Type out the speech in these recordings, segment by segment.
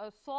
100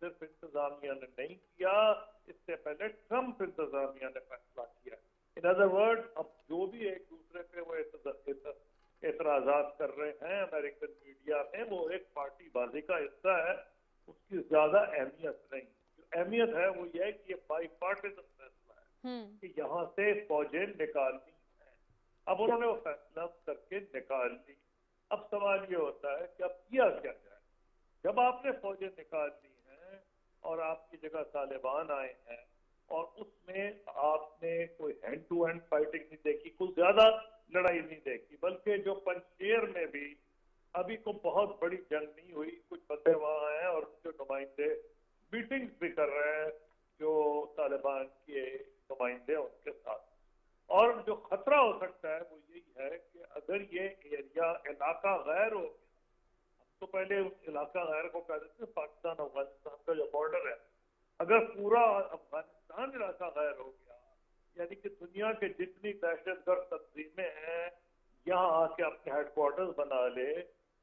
صرف انتظامیہ نے نہیں کیا، اس سے پہلے ٹرمپ انتظامیہ نے فیصلہ کیا. ان ادر ورڈ اب جو بھی ایک دوسرے پہ وہ اعتراضات کر رہے ہیں امریکن میڈیا میں، وہ ایک پارٹی بازی کا حصہ ہے، اس کی زیادہ اہمیت نہیں. جو اہمیت ہے وہ یہ ہے کہ یہ بائی پارٹیزن فیصلہ ہے کہ یہاں سے فوجیں نکالنی ہیں. اب انہوں نے وہ فیصلہ کر کے نکال لی. اب سوال یہ ہوتا ہے کہ اب کیا جائے. جب آپ نے فوجیں نکال لی ہیں اور آپ کی جگہ طالبان آئے ہیں اور اس میں آپ نے کوئی ہینڈ ٹو ہینڈ فائٹنگ نہیں دیکھی، کوئی زیادہ لڑائی نہیں دیکھی، بلکہ جو پنجشیر میں بھی ابھی کو بہت بڑی جنگ نہیں ہوئی، کچھ بندے وہاں ہیں اور جو نمائندے میٹنگز بھی کر رہے ہیں جو طالبان کے نمائندے ان کے ساتھ. اور جو خطرہ ہو سکتا ہے وہ یہی ہے کہ اگر یہ ایریا علاقہ غیر ہو، تو پہلے اس علاقہ غیر کو کہہ دیتے ہیں پاکستان افغانستان کا جو بارڈر ہے، اگر پورا افغانستان علاقہ غیر ہو گیا، یعنی کہ دنیا کے جتنی دہشت گرد تنظیمیں ہیں یہاں آ کے اپنے ہیڈ کوارٹرز بنا لے،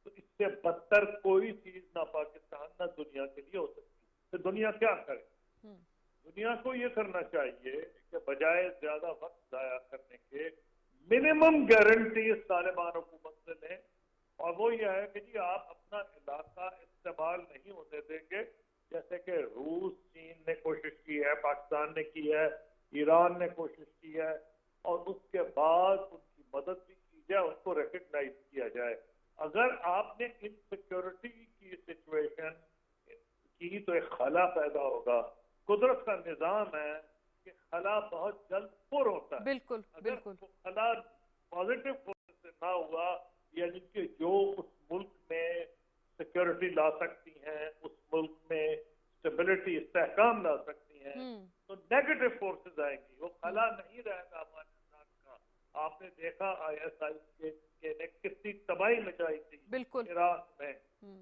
تو اس سے بدتر کوئی چیز نہ پاکستان نہ دنیا کے لیے ہو سکتی. تو دنیا کیا کرے؟ دنیا کو یہ کرنا چاہیے کہ بجائے زیادہ وقت ضائع کرنے کے منیمم گارنٹیز طالبان حکومت سے لیں، اور وہ یہ ہے کہ جی آپ اپنا علاقہ استعمال نہیں ہونے دیں گے، جیسے کہ روس چین نے کوشش کی ہے، پاکستان نے کی ہے، ایران نے کوشش کی ہے، اور اس کے بعد ان کی مدد بھی کی جائے، اس کو ریکگنائز کیا جائے. اگر آپ نے انسیکیورٹی کی سچویشن کی تو ایک خلا پیدا ہوگا. قدرت کا نظام ہے کہ خلا بہت جلد پر ہوتا ہے. بالکل اگر بالکل. خلا پازیٹیو فورس سے نہ ہوا، یعنی کہ جو اس ملک میں سیکورٹی لا سکتی ہیں، اس ملک میں اسٹیبلٹی استحکام لا سکتی ہیں، تو نیگیٹو فورسز آئیں گی. وہ خلا نہیں رہے گا افغانستان کا. آپ نے دیکھا آئی ایس آئی نے کتنی تباہی مچائی تھی عراق میں،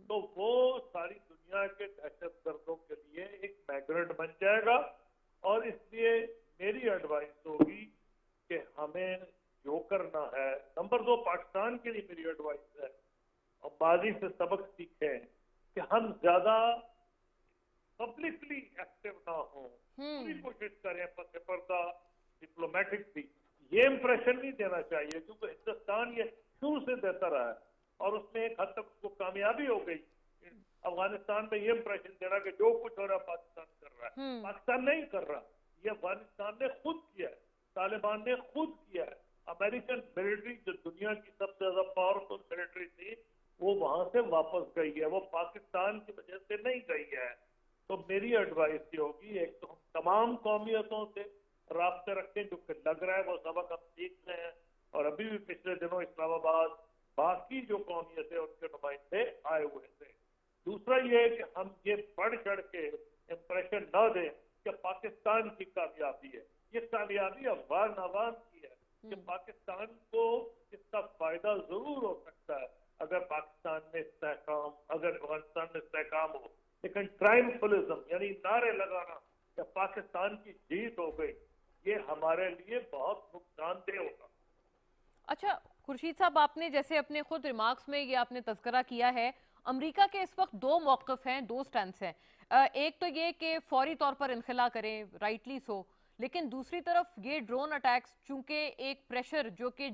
تو وہ ساری دنیا کے دہشت گردوں کے لیے ایک میگنیٹ بن جائے گا. اور اس لیے میری ایڈوائس ہوگی کہ ہمیں جو کرنا ہے، نمبر 2 پاکستان کے لیے میری ایڈوائس ہے، اور ماضی سے سبق سیکھیں کہ ہم زیادہ پبلکلی ایکٹیو نہ ہوں. پوری کوشش کریں پس پردہ ڈپلومیٹک بھی. یہ امپریشن نہیں دینا چاہیے کیونکہ ہندوستان یہ شروع سے دیتا رہا ہے اور اس میں ایک حد تک اس کو کامیابی ہو گئی. افغانستان میں یہ امپریشن دے رہا کہ جو کچھ ہو رہا ہے پاکستان کر رہا ہے. پاکستان نہیں کر رہا، یہ افغانستان نے خود کیا ہے، طالبان نے خود کیا ہے. امریکن ملٹری جو دنیا کی سب سے زیادہ پاورفل ملٹری تھی وہ وہاں سے واپس گئی ہے، وہ پاکستان کی وجہ سے نہیں گئی ہے. تو میری ایڈوائس یہ ہوگی، ایک تو ہم تمام قومیتوں سے رابطے رکھیں، جو کہ لگ رہا ہے وہ سبق ہم سیکھ رہے ہیں، اور ابھی بھی پچھلے دنوں اسلام آباد باقی جو قومیتیں ان کے نمائندے آئے ہوئے تھے. دوسرا یہ ہے کہ ہم یہ بڑھ چڑھ کے امپریشن نہ دیں کہ پاکستان کی کامیابی ہے. یہ کامیابی افغان عوام کی ہے کہ پاکستان کو اس کا فائدہ ضرور ہو سکتا ہے اگر پاکستان میں استحکام، اگر افغانستان میں استحکام ہو. لیکن ٹرائمفلزم یعنی نعرے لگانا کہ پاکستان کی جیت ہو گئی، یہ ہمارے لیے بہت نقصان دہ ہوگا. اچھا خورشید صاحب، آپ نے جیسے اپنے خود ریمارکس میں یہ آپ نے تذکرہ کیا ہے، امریکہ کے اس وقت 2 موقف ہیں، 2 سٹینس ہیں. ایک تو یہ کہ فوری طور پر انخلا کریں، رائٹلی سو، لیکن دوسری طرف یہ ڈرون اٹیکس چونکہ ایک پریشر جو کہ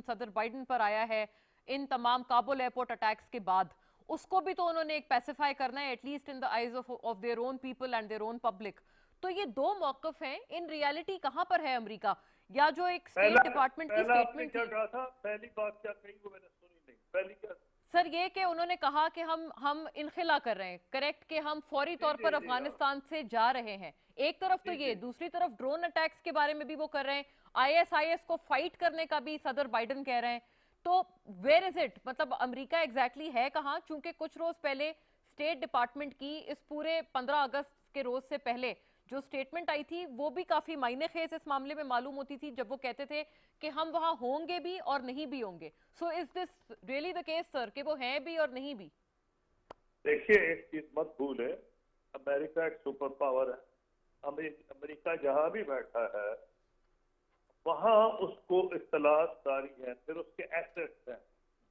صدر بائیڈن پر آیا ہے ان تمام کابل ایئرپورٹ اٹیکس کے بعد، اس کو بھی تو انہوں نے ایک پیسیفائی کرنا ہے، at least in the eyes of their own people and their own public. تو یہ 2 موقف ہیں، ان ریالٹی کہاں پر ہے امریکہ؟ یا جو ایک اسٹیٹ ڈپارٹمنٹ کی سٹیٹمنٹ تھی، پہلی بات کیا کہی وہ میں نے سنی نہیں. پہلی کیا سر؟ یہ کہ انہوں نے کہا کہ ہم انخلا کر رہے ہیں، کریکٹ، کہ ہم فوری طور پر افغانستان سے جا رہے ہیں. ایک طرف تو یہ، دوسری طرف ڈرون اٹیکس کے بارے میں بھی وہ کر رہے ہیں، ISIS کو فائٹ کرنے کا بھی صدر بائیڈن کہہ رہے ہیں. تو ویئر از اٹ؟ مطلب امریکہ ایگزیکٹلی ہے کہاں؟ چونکہ کچھ روز پہلے اسٹیٹ ڈپارٹمنٹ کی اس پورے 15 اگست کے روز سے پہلے جو سٹیٹمنٹ آئی تھی وہ بھی کافی معنی خیز اس معاملے میں معلوم ہوتی تھی، جب وہ کہتے تھے کہ ہم وہاں ہوں گے بھی اور نہیں بھی ہوں گے. سو از دس ریئلی دا کیس سر کہ وہ ہیں بھی اور نہیں بھی؟ دیکھیے ایک چیز مت بھولے، امریکہ ایک سپر پاور ہے. امریکہ جہاں بھی بیٹھا ہے وہاں اس کو اطلاعات ساری ہیں، پھر اس کے ایسٹس ہیں.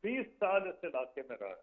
20 سال اس علاقے میں رہا ہے.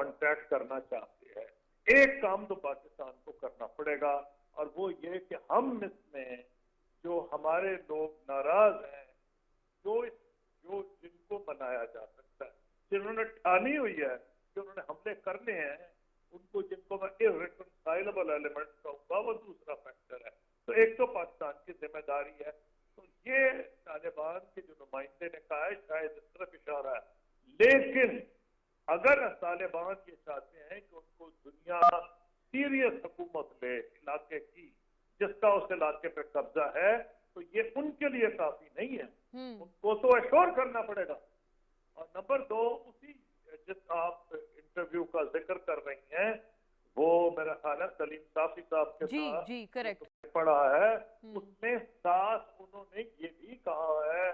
کانٹیکٹ کرنا چاہتے ہیں. ایک کام تو پاکستان کو کرنا پڑے گا اور وہ یہ کہ ہم اس میں جو ہمارے لوگ ناراض ہیں, جو جن کو منایا جا سکتا ہے, جنہوں نے ٹھانی ہوئی ہے کہ انہوں نے حملے کرنے ہیں, ان کو جن کو میں irreconcilable ایلیمنٹ کہوں گا, وہ دوسرا فیکٹر ہے. تو ایک تو پاکستان کی ذمہ داری ہے. تو یہ طالبان کے جو نمائندے نے کہا ہے شاید اس طرف اشارہ ہے, لیکن اگر طالبان یہ چاہتے ہیں کہ ان کو دنیا سیریس حکومت لے علاقے کی جس کا اس علاقے پہ قبضہ ہے, تو یہ ان کے لیے کافی نہیں ہے. ان کو تو ایشور کرنا پڑے گا. اور نمبر دو, اسی جس آپ انٹرویو کا ذکر کر رہی ہیں وہ میرا خیال ہے سلیم صافی صاحب کے ساتھ جی کریکٹ پڑھا ہے, اس میں ساتھ انہوں نے یہ بھی کہا ہے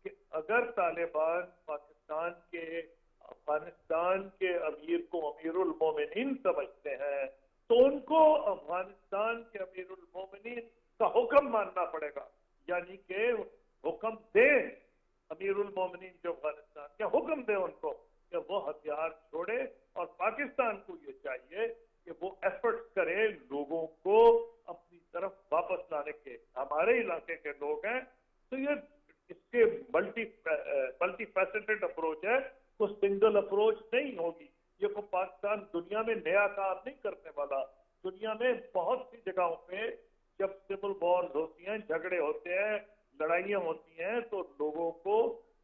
کہ اگر طالبان پاکستان کے افغانستان کے امیر کو امیر المومنین سمجھتے ہیں تو ان کو افغانستان کے امیر المومنین کا حکم ماننا پڑے گا. یعنی کہ حکم دیں امیر المومنین جو افغانستان کے, حکم دیں ان کو کہ وہ ہتھیار چھوڑے, اور پاکستان کو یہ چاہیے کہ وہ ایفرٹس کرے لوگوں کو اپنی طرف واپس لانے کے. ہمارے علاقے کے لوگ ہیں تو یہ اس کے ملٹی فیسٹڈ اپروچ ہے, کوئی سنگل اپروچ نہیں ہوگی. یہ کوئی پاکستان دنیا میں نیا کام نہیں کرنے والا. دنیا میں بہت سی جگہوں پہ جب سول وارز ہوتی ہیں, جھگڑے ہوتے ہیں, لڑائیاں ہوتی ہیں, تو لوگوں کو,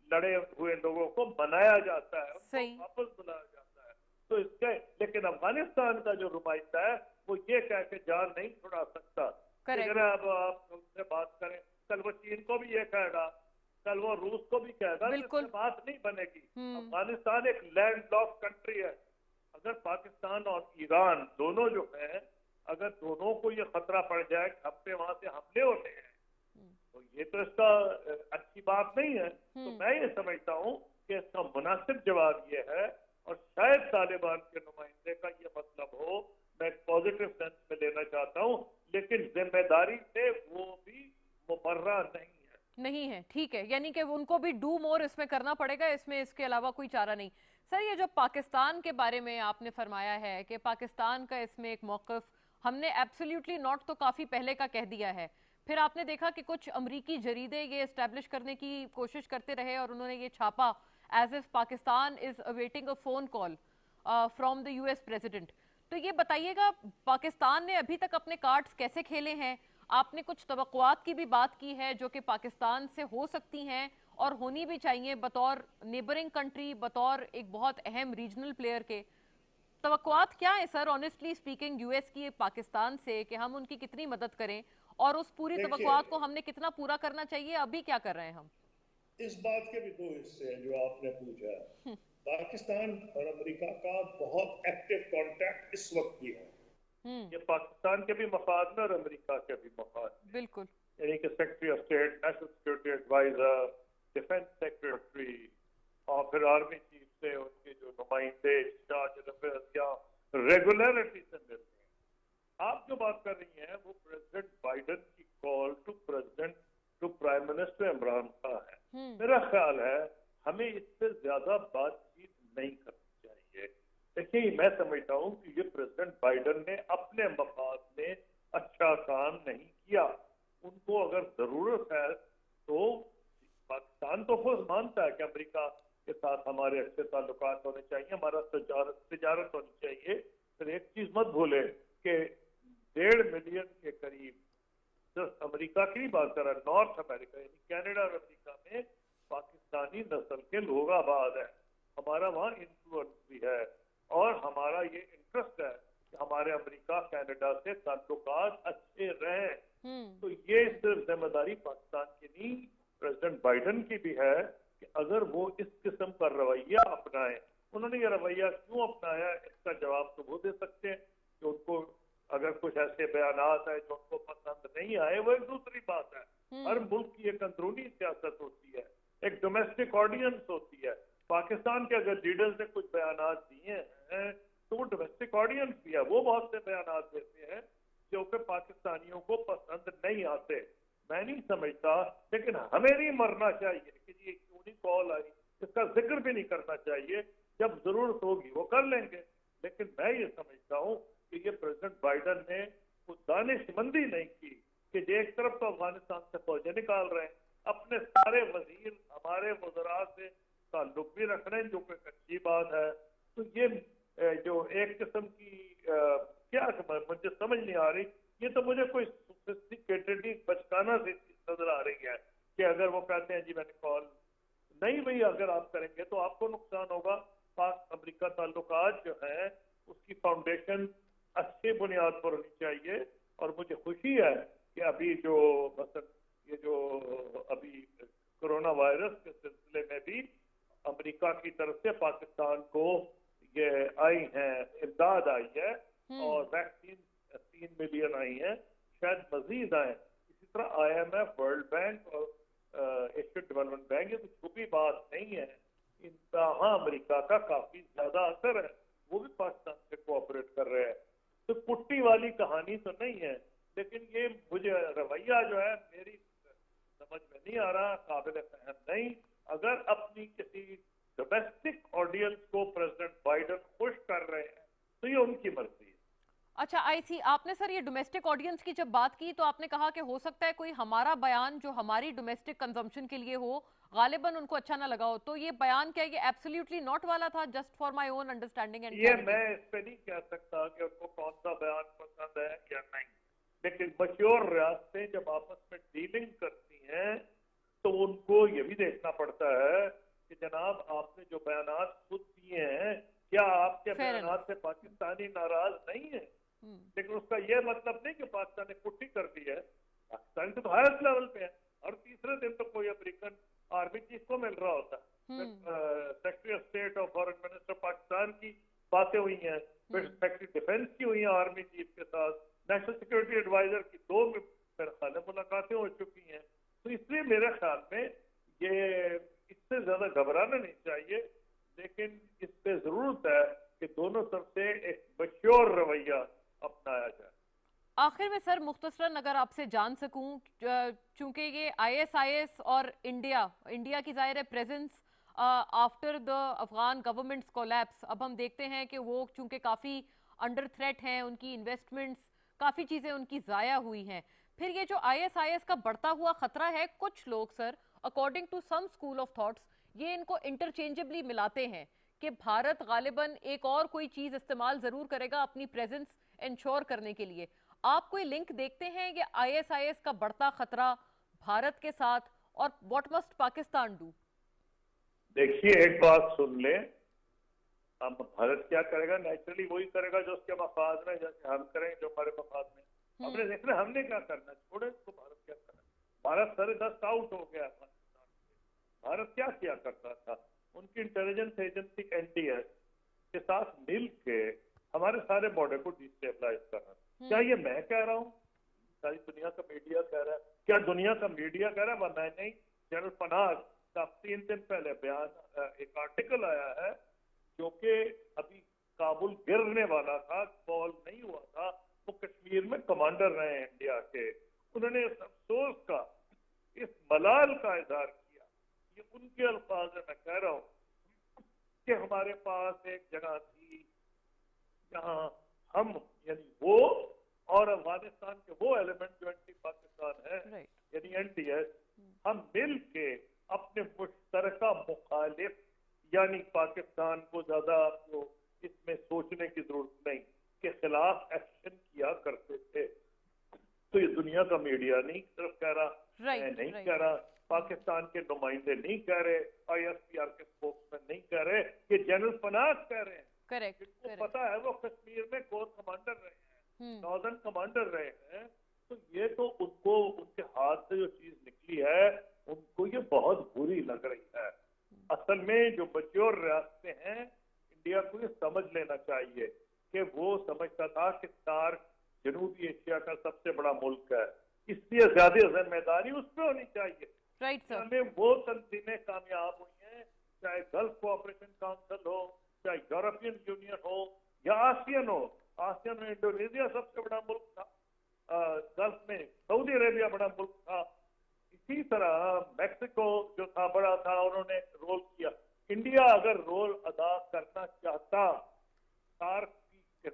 لڑے ہوئے لوگوں کو منایا جاتا ہے, ان کو واپس بلایا جاتا ہے. تو اس کے لیکن افغانستان کا جو نمائندہ ہے وہ یہ کہہ کے جان نہیں چھڑا سکتا. اگر اب آپ ان سے بات کریں, کل وہ چین کو بھی یہ کہے گا, کل وہ روس کو بھی کہے گا, اس سے بات نہیں بنے گی. افغانستان ایک لینڈ لاک کنٹری ہے. اگر پاکستان اور ایران دونوں جو ہیں, اگر دونوں کو یہ خطرہ پڑ جائے کہ ہم پہ وہاں سے حملے ہوتے ہیں, تو یہ تو اس کا اچھی بات نہیں ہے. تو میں یہ سمجھتا ہوں کہ اس کا مناسب جواب یہ ہے, اور شاید طالبان کے نمائندے کا یہ مطلب ہو, میں ایک پازیٹیو سینس میں لینا چاہتا ہوں, لیکن ذمہ داری سے وہ بھی مبرہ نہیں ہے. ٹھیک ہے, یعنی کہ ان کو بھی ڈو مور اس میں کرنا پڑے گا, اس میں اس کے علاوہ کوئی چارہ نہیں. سر, یہ جو پاکستان کے بارے میں آپ نے فرمایا ہے کہ پاکستان کا اس میں ایک موقف ہم نے ایبسلیوٹلی ناٹ تو کافی پہلے کا کہہ دیا ہے, پھر آپ نے دیکھا کہ کچھ امریکی جریدے یہ اسٹیبلش کرنے کی کوشش کرتے رہے اور انہوں نے یہ چھاپا as if Pakistan is awaiting a phone call from the US president. تو یہ بتائیے گا پاکستان نے ابھی تک اپنے کارڈز کیسے کھیلے ہیں؟ آپ نے کچھ توقعات کی بھی بات کی ہے جو کہ پاکستان سے ہو سکتی ہیں اور ہونی بھی چاہیے بطور نیبرنگ کنٹری, بطور ایک بہت اہم ریجنل پلیئر کے. توقعات کیا ہے سر آنیسٹلی سپیکنگ US کی پاکستان سے, کہ ہم ان کی کتنی مدد کریں اور اس پوری توقعات کو ہم نے کتنا پورا کرنا چاہیے؟ ابھی کیا کر رہے ہیں ہم؟ اس بات کے بھی دو حصے ہیں جو آپ نے پوچھا. پاکستان اور امریکہ کا بہت ایکٹیو کانٹیکٹ اس وقت بھی ہے. یہ پاکستان کے بھی مفاد میں اور امریکہ کے بھی مفاد میں. بالکل. یعنی کہ secretary of state, national security adviser, defence secretary, اور پھر آرمی چیف سے ان کے جو نمائندے ریگولرٹی سے ملتے ہیں. آپ جو بات کر رہی ہیں وہ پریزیڈنٹ بائیڈن کی call to prime minister Imran Khan ہے. میرا خیال ہے ہمیں اس سے زیادہ بات چیت نہیں کرنی چاہیے. دیکھیے, میں سمجھتا ہوں کہ یہ پریزیڈنٹ بائیڈن نے اپنے مفاد میں اچھا کام نہیں کیا. ان کو اگر ضرورت ہے تو پاکستان تو خود مانتا ہے کہ امریکہ کے ساتھ ہمارے اچھے تعلقات ہونے چاہیے, ہمارا تجارت ہونی چاہیے. پھر ایک چیز مت بھولے کہ 1.5 ملین کے قریب صرف امریکہ کی بات کر رہا ہے, نارتھ امریکہ یعنی کینیڈا اور امریکہ میں پاکستانی نسل کے لوگ آباد ہیں. ہمارا وہاں انفلوئنس بھی ہے اور ہمارا یہ انٹرسٹ ہے کہ ہمارے امریکہ کینیڈا سے تعلقات اچھے رہیں. تو یہ صرف ذمہ داری پاکستان کی نہیں, پریزیڈنٹ بائیڈن کی بھی ہے کہ اگر وہ اس قسم کا رویہ اپنائیں. انہوں نے یہ رویہ کیوں اپنایا, اس کا جواب تو وہ دے سکتے ہیں کہ ان کو اگر کچھ ایسے بیانات ہیں جو ان کو پسند نہیں آئے, وہ ایک دوسری بات ہے. ہر ملک کی ایک اندرونی سیاست ہوتی ہے, ایک ڈومیسٹک آڈینس ہوتی ہے. پاکستان کے اگر لیڈرز نے کچھ بیانات دیے ہیں تو وہ ڈومیسٹک آڈینس بھی ہے, وہ بہت سے بیانات دیتے ہیں جو کہ پاکستانیوں کو پسند نہیں آتے. میں نہیں سمجھتا, لیکن ہمیں نہیں مرنا چاہیے کہ یہ کیوں نہیں کال آئی, اس کا ذکر بھی نہیں کرنا چاہیے. جب ضرورت ہوگی وہ کر لیں گے. لیکن میں یہ سمجھتا ہوں کہ یہ پریزیڈنٹ بائیڈن نے کوئی دانشمندی نہیں کی کہ ایک طرف تو افغانستان سے فوجیں نکال رہے ہیں, اپنے سارے وزیر ہمارے وزراء سے تعلق بھی رکھ رہے ہیں, جو کہ اچھی بات ہے. تو یہ جو ایک قسم کی کیا مجھے سمجھ نہیں آ رہی, یہ تو مجھے کوئی سوفسٹیکیٹڈ بچکانہ سی نظر آ رہی ہے کہ اگر وہ کہتے ہیں جی میں نے کال نہیں, بھئی اگر آپ کریں گے تو آپ کو نقصان ہوگا. پاک امریکہ تعلقات جو ہیں اس کی فاؤنڈیشن اچھی بنیاد پر ہونی چاہیے. اور مجھے خوشی ہے کہ ابھی جو مثلا یہ جو ابھی کرونا وائرس کے سلسلے میں بھی امریکہ کی طرف سے پاکستان کو یہ آئی ہیں, امداد آئی ہے, اور ویکسین 3 ملین آئی ہیں, شاید مزید آئیں. اسی طرح IMF, ورلڈ بینک اور ایشین ڈیولپمنٹ بینک, یہ تو چھپی بات نہیں ہے. انتہا امریکہ کا کافی زیادہ اثر ہے, وہ بھی پاکستان سے کوآپریٹ کر رہے ہیں. تو پٹی والی کہانی تو نہیں ہے, لیکن یہ مجھے رویہ جو ہے میری سمجھ میں نہیں آ رہا, قابل فہم نہیں. اگر اپنی کسی ڈومیسٹک آڈینس کو پریزیڈنٹ بائیڈن خوش کر رہے ہیں تو یہ ان کی مرضی ہے. اچھا آپ نے سر یہ ڈومیسٹک آڈینس کی جب بات کی تو آپ نے کہا کہ ہو سکتا ہے کوئی ہمارا بیان جو ہماری ڈومیسٹک کنزمپشن کے لیے ہو غالباً ان کو اچھا نہ لگا ہو, تو یہ بیان کیا یہ ایبسلیوٹلی ناٹ والا تھا, just for my own understanding and یہ میں اس پہ نہیں کہہ سکتا کہ ان کو کون سا بیان پسند ہے یا نہیں, لیکن مچیور ریاستیں جب آپس میں ڈیلنگ کرتی ہیں تو ان کو یہ بھی دیکھنا پڑتا ہے کہ جناب آپ نے جو بیانات خود دیے ہیں کیا آپ کے بیانات سے پاکستانی ناراض نہیں ہیں. لیکن اس کا یہ مطلب نہیں کہ پاکستان نے پٹی کر دی ہے, پاکستان تو ہائیسٹ لیول پہ ہے, اور تیسرے دن تو کوئی امریکن آرمی چیف کو مل رہا ہوتا ہے, سیکرٹری آف اسٹیٹ اور فارن منسٹر پاکستان کی باتیں ہوئی ہیں, پھر سیکرٹری ڈیفینس کی ہوئی ہیں آرمی چیف کے ساتھ, نیشنل سیکورٹی ایڈوائزر کی 2 میرے خیال میں ملاقاتیں ہو چکی ہیں. تو اس لیے میرے خیال میں یہ اس سے زیادہ گھبرانا نہیں چاہیے, لیکن اس پہ ضرورت ہے کہ دونوں طرف سے ایک مچیور رویہ اپنایا جائے. آخر میں سر مختصراً اگر آپ سے جان سکوں, چونکہ یہ ISIS اور انڈیا کی ظاہر ہے presence after the Afghan governments collapse, اب ہم دیکھتے ہیں کہ وہ چونکہ کافی انڈر تھریٹ ہیں, ان کی انویسٹمنٹس کافی چیزیں ان کی ضائع ہوئی ہیں. پھر یہ جو ISIS کا بڑھتا ہوا خطرہ ہے, کچھ لوگ sir according to some school of thoughts یہ ان کو انٹرچینجبلی ملاتے ہیں کہ بھارت غالباً ایک اور کوئی چیز استعمال ضرور کرے گا اپنی پریزنس انشور کرنے کے لیے. آپ کوئی لنک دیکھتے ہیں کہ ISIS کا بڑھتا خطرہ بھارت کے ساتھ, اور واٹ مسٹ پاکستان ڈو؟ دیکھیے ایک بات سن لیں, اب بھارت کیا کرے گا, نیچرلی وہی کرے گا جو اس کے مفاد میں, جیسے ہم کریں جو ہمارے مفاد میں. ہم نے دیکھنا ہم نے کیا کرنا, چھوڑے اس کو, بھارت کیا کرنا. بھارت سر دست آؤٹ ہو گیا افغانستان سے. بھارت کیا کرتا تھا, ان کی انٹیلیجنس ایجنسی NTS کے ساتھ مل کے ہمارے سارے بارڈر کو ڈیسٹیبلائز کرنا. کیا یہ میں کہہ رہا ہوں, ساری دنیا کا میڈیا کہہ رہا ہے, کیا دنیا کا میڈیا کہہ رہا ہے, میں نہیں. جنرل پناگ کا 3 دن پہلے بیان, ایک آرٹیکل آیا ہے جو کہ ابھی کابل گرنے والا تھا, فال نہیں ہوا تھا, وہ کشمیر میں کمانڈر رہے ہیں انڈیا کے. انہوں نے اس افسوس کا, اس ملال کا اظہار کیا. یہ ان کے الفاظ میں کہہ رہا ہوں کہ ہمارے پاس ایک جگہ تھی جہاں ہم یعنی وہ اور افغانستان کے وہ ایلیمنٹ جو اینٹی پاکستان ہے یعنی NTS, ہم مل کے اپنے مشترکہ مخالف یعنی پاکستان کو زیادہ آپ کو اس میں سوچنے کی ضرورت نہیں کے خلاف ایکشن کیا کرتے تھے. تو یہ دنیا کا میڈیا نہیں صرف کہہ رہا, میں نہیں کہہ رہا, پاکستان کے نمائندے نہیں کہہ رہے, ISPR کے اسپوکس مین نہیں کہہ رہے, کہ جنرل پناگ کہہ رہے ہیں. جن کو پتا ہے وہ کشمیر میں کور کمانڈر رہے ہیں, ناردرن کمانڈر رہے ہیں. تو یہ تو ان کو ان کے ہاتھ سے جو چیز نکلی ہے ان کو یہ بہت بری لگ رہی ہے. اصل میں جو میچور ریاستیں ہیں انڈیا کو یہ سمجھ لینا چاہیے کہ وہ سمجھتا تھا کہ سارک جنوبی ایشیا کا سب سے بڑا ملک ہے, اس لیے زیادہ ذمہ داری اس پہ ہونی چاہیے. ہمیں وہ تنظیمیں کامیاب ہوئی ہیں, چاہے گلف کوآپریشن کاؤنسل ہو, چاہے یورپین یونین ہو یا آسین ہو. آسین میں انڈونیشیا سب سے بڑا ملک تھا, گلف میں سعودی عربیہ بڑا ملک تھا, اسی طرح میکسیکو جو تھا بڑا تھا, انہوں نے رول کیا. انڈیا اگر رول ادا کرنا چاہتا سارک